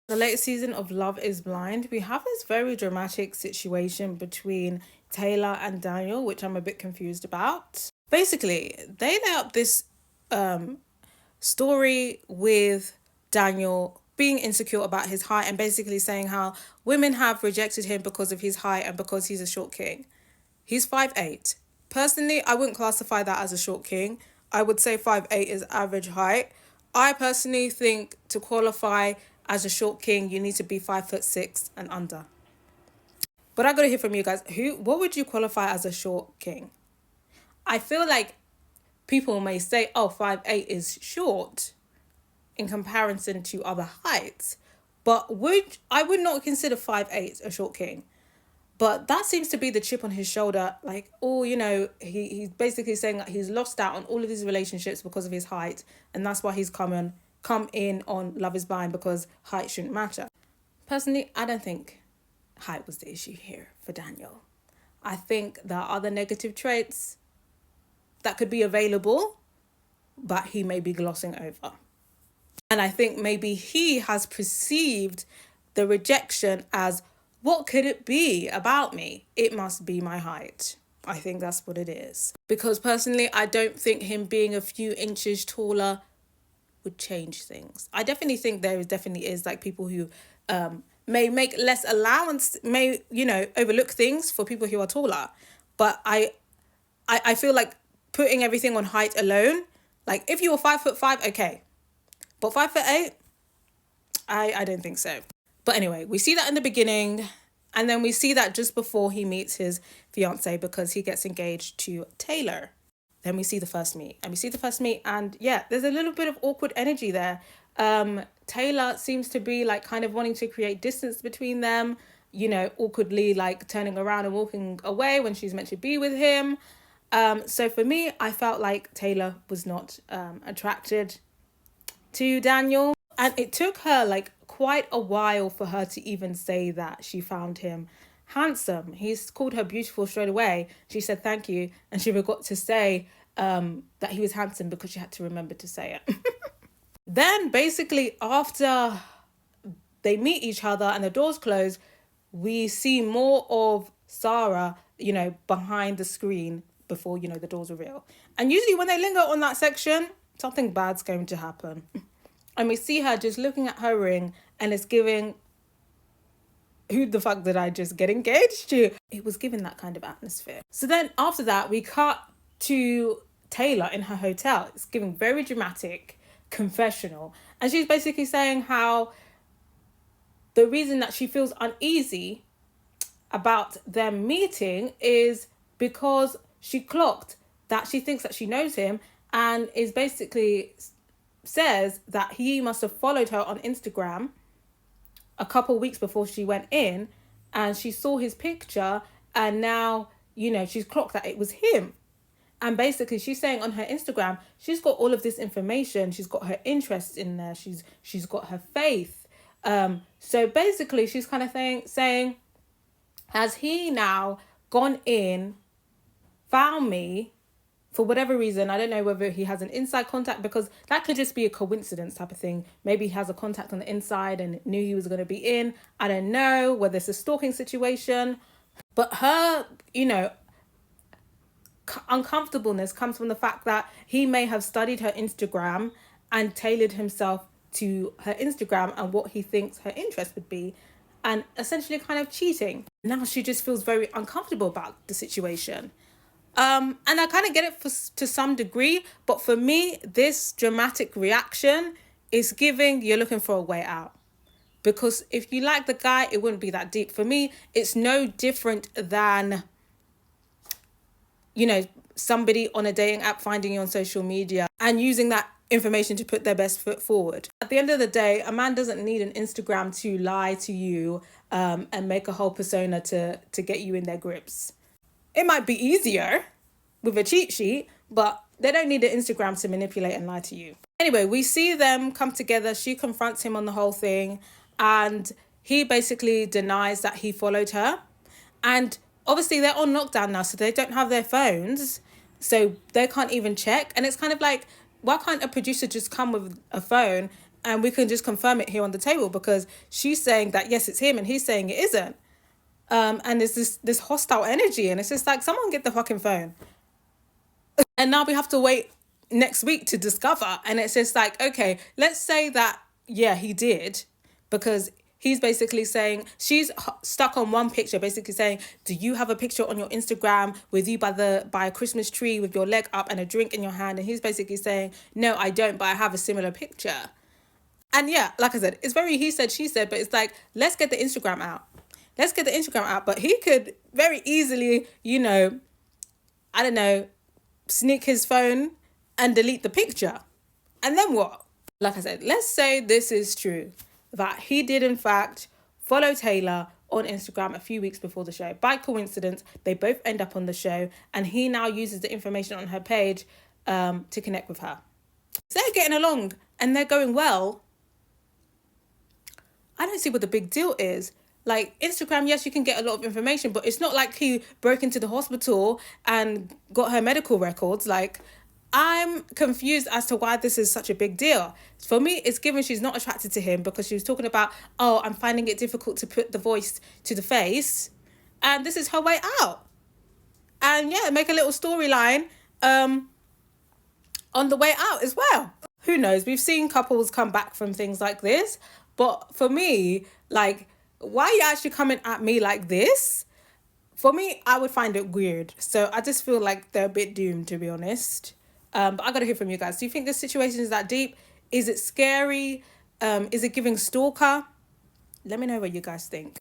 The latest season of Love is Blind, we have this very dramatic situation between Taylor and Daniel, which I'm a bit confused about. Basically, they lay up this story with Daniel being insecure about his height and basically saying how women have rejected him because of his height and because he's a short king. He's 5'8". Personally, I wouldn't classify that as a short king. I would say 5'8" is average height. I personally think to qualify as a short king, you need to be 5'6" and under. But I gotta hear from you guys. What would you qualify as a short king? I feel like people may say, oh, 5'8" is short in comparison to other heights. But I would not consider 5'8" a short king. But that seems to be the chip on his shoulder. Like, oh, he's basically saying that he's lost out on all of his relationships because of his height. And that's why he's come in on Love is Blind, because height shouldn't matter. Personally, I don't think height was the issue here for Daniel. I think there are other negative traits that could be available, but he may be glossing over. And I think maybe he has perceived the rejection as, what could it be about me? It must be my height. I think that's what it is. Because personally, I don't think him being a few inches taller would change things. I definitely think there definitely is like people who may make less allowance, may, overlook things for people who are taller. But I feel like putting everything on height alone, like if you were 5'5", okay. But 5'8", I don't think so. But anyway, we see that in the beginning, and then we see that just before he meets his fiance, because he gets engaged to Taylor. Then we see the first meet, and yeah, there's a little bit of awkward energy there. Taylor seems to be like kind of wanting to create distance between them, awkwardly like turning around and walking away when she's meant to be with him. So for me, I felt like Taylor was not attracted to Daniel, and it took her like quite a while for her to even say that she found him handsome. He's called her beautiful straight away. She said thank you, and she forgot to say that he was handsome because she had to remember to say it. Then basically after they meet each other and the doors close, we see more of Sarah, behind the screen before, the doors reveal. And usually when they linger on that section, something bad's going to happen. And we see her just looking at her ring, and it's giving, who the fuck did I just get engaged to? It was giving that kind of atmosphere. So then after that, we cut to Taylor in her hotel. It's giving very dramatic, confessional. And she's basically saying how the reason that she feels uneasy about them meeting is because she clocked that she thinks that she knows him, and is basically says that he must have followed her on Instagram a couple weeks before she went in, and she saw his picture, and now, she's clocked that it was him. And basically she's saying on her Instagram, she's got all of this information. She's got her interests in there. She's got her faith. So basically she's kind of saying, has he now gone in, found me, for whatever reason? I don't know whether he has an inside contact, because that could just be a coincidence type of thing. Maybe he has a contact on the inside and knew he was going to be in. I don't know whether it's a stalking situation. But her, uncomfortableness comes from the fact that he may have studied her Instagram and tailored himself to her Instagram and what he thinks her interest would be, and essentially kind of cheating. Now she just feels very uncomfortable about the situation. And I kind of get it to some degree, but for me, this dramatic reaction is giving, you're looking for a way out. Because if you like the guy, it wouldn't be that deep. For me, it's no different than, somebody on a dating app finding you on social media and using that information to put their best foot forward. At the end of the day, a man doesn't need an Instagram to lie to you and make a whole persona to get you in their grips. It might be easier with a cheat sheet, but they don't need an Instagram to manipulate and lie to you. Anyway, we see them come together. She confronts him on the whole thing, and he basically denies that he followed her. And obviously they're on lockdown now, so they don't have their phones, so they can't even check. And it's kind of like, why can't a producer just come with a phone and we can just confirm it here on the table, because she's saying that yes, it's him, and he's saying it isn't. And there's this hostile energy, and it's just like, someone get the fucking phone. And now we have to wait next week to discover. And it's just like, okay, let's say that, yeah, he did, because he's basically saying, she's stuck on one picture, basically saying, do you have a picture on your Instagram with you by a Christmas tree with your leg up and a drink in your hand? And he's basically saying, no, I don't, but I have a similar picture. And yeah, like I said, it's very he said, she said, but it's like, let's get the Instagram out. Let's get the Instagram out. But he could very easily, I don't know, sneak his phone and delete the picture. And then what? Like I said, let's say this is true, that he did in fact follow Taylor on Instagram a few weeks before the show. By coincidence, they both end up on the show, and he now uses the information on her page to connect with her. So they're getting along and they're going well. I don't see what the big deal is. Like, Instagram, yes, you can get a lot of information, but it's not like he broke into the hospital and got her medical records. Like, I'm confused as to why this is such a big deal. For me, it's given she's not attracted to him, because she was talking about, oh, I'm finding it difficult to put the voice to the face. And this is her way out. And yeah, make a little storyline on the way out as well. Who knows? We've seen couples come back from things like this. But for me, like, why are you actually coming at me like this? For me, I would find it weird. So I just feel like they're a bit doomed, to be honest. But I got to hear from you guys. Do you think this situation is that deep? Is it scary? Is it giving Stalker? Let me know what you guys think.